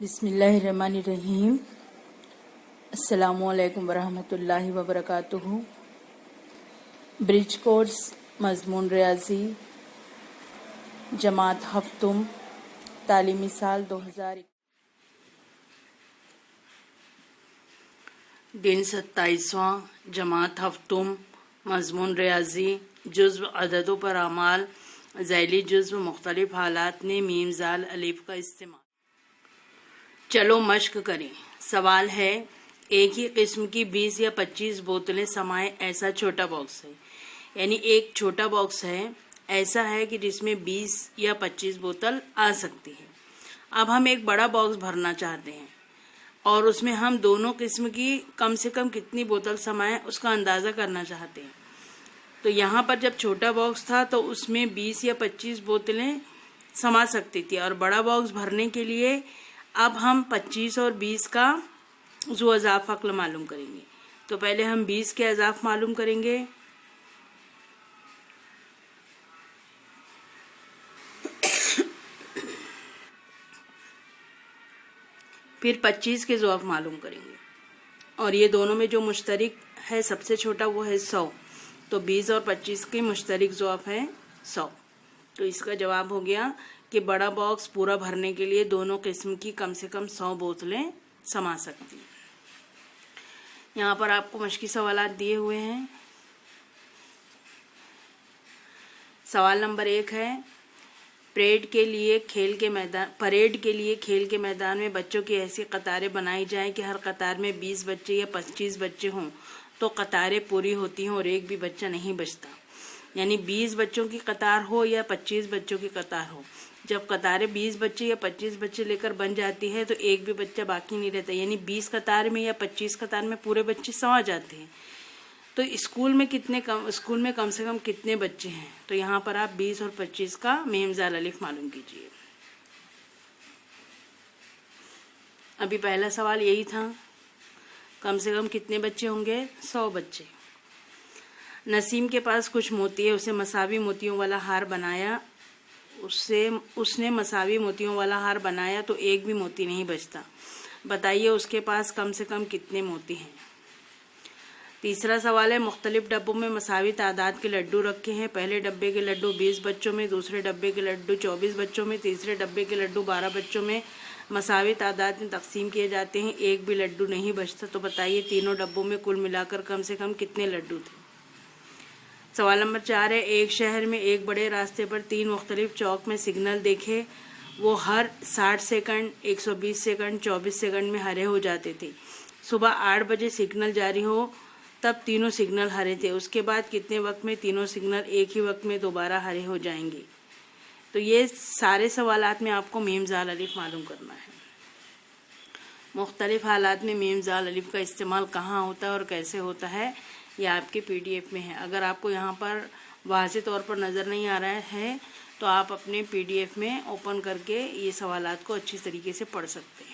बिस्मिल्लाहिर्रहमानिर्रहीम। अस्सलामुअलैकुम वरहमतुल्लाहि वबरकातुहू। ब्रिज कोर्स मजमून रियाजी जमात हफ्तुम तालीमी साल 2000। दिन 27वां जमात हफ्तुम मजमून रियाजी जुज़्व अददों पर अमाल ज़ैली जुज़्व मुख्तलिफ हालात ने मीम ज़ाल अलिफ का इस्तेमाल। चलो मश्क करें। सवाल है, एक ही किस्म की 20 या 25 बोतलें समाये ऐसा छोटा बॉक्स है, यानी एक छोटा बॉक्स है ऐसा है कि जिसमें 20 या 25 बोतल आ सकती है। अब हम एक बड़ा बॉक्स भरना चाहते हैं और उसमें हम दोनों किस्म की कम से कम कितनी बोतल समाये उसका अंदाज़ा करना चाहते हैं। तो यहाँ पर जब छोटा बॉक्स था तो उसमें 20 या 25 बोतलें समा सकती थी, और बड़ा बॉक्स भरने के लिए अब हम 25 और 20 का जो अज़ाफ़ अक्ल मालूम करेंगे। तो पहले हम 20 के अज़ाफ़ मालूम करेंगे, फिर 25 के ज़वाफ़ मालूम करेंगे, और ये दोनों में जो मुश्तरिक है सबसे छोटा वो है 100। तो 20 और 25 के मुश्तरिक ज़वाफ़ है 100। तो इसका जवाब हो गया कि बड़ा बॉक्स पूरा भरने के लिए दोनों किस्म की कम से कम 100 बोतलें समा सकती हैं। यहाँ पर आपको मश्की सवालात दिए हुए हैं। सवाल नंबर 1 है, परेड के लिए खेल के मैदान में बच्चों की ऐसी कतारें बनाई जाएं कि हर कतार में 20 बच्चे या 25 बच्चे हों तो कतारें पूरी होती हों और एक भी बच्चा नहीं बचता। यानी 20 बच्चों की कतार हो या 25 बच्चों की कतार हो, जब कतारें 20 बच्चे या 25 बच्चे लेकर बन जाती है तो एक भी बच्चा बाकी नहीं रहता। यानी 20 कतार में या 25 कतार में पूरे बच्चे समा जाते हैं। तो स्कूल में कम से कम कितने बच्चे हैं? तो यहाँ पर आप 20 और 25 का मीम ज़ाल अलिफ मालूम कीजिए। अभी पहला सवाल यही था, कम से कम कितने बच्चे होंगे? 100 बच्चे। नसीम के पास कुछ मोती है, उसे मसावी मोतियों वाला हार बनाया उसने मसावी मोतियों वाला हार बनाया तो एक भी मोती नहीं बचता। बताइए उसके पास कम से कम कितने मोती हैं? तीसरा सवाल है, मुख्तलिफ डब्बों में मसावी तादाद के लड्डू रखे हैं। पहले डब्बे के लड्डू 20 बच्चों में, दूसरे डब्बे के लड्डू 24 बच्चों में, तीसरे डब्बे के लड्डू 12 बच्चों में मसावी तादाद में तकसीम किए जाते हैं, एक भी लड्डू नहीं बचता। तो बताइए तीनों डब्बों में कुल मिलाकर कम से कम कितने लड्डू थे? सवाल नंबर 4 है, एक शहर में एक बड़े रास्ते पर 3 मुख्तलिफ चौक में सिग्नल देखे, वो हर 60 सेकंड, 120 सेकंड, 24 सेकंड में हरे हो जाते थे। सुबह 8 बजे सिग्नल जारी हो तब तीनों सिग्नल हरे थे, उसके बाद कितने वक्त में तीनों सिग्नल एक ही वक्त में दोबारा हरे हो जाएंगे? तो ये सारे सवालात में आपको मीम ज़ाल अलिफ मालूम करना है। मुख्तलिफ हालात में मीम ज़ाल अलिफ का इस्तेमाल कहाँ होता है और कैसे होता है, ये आपके PDF में है। अगर आपको यहाँ पर वाज़े तौर पर नज़र नहीं आ रहा है तो आप अपने PDF में ओपन करके ये सवालात को अच्छी तरीके से पढ़ सकते हैं।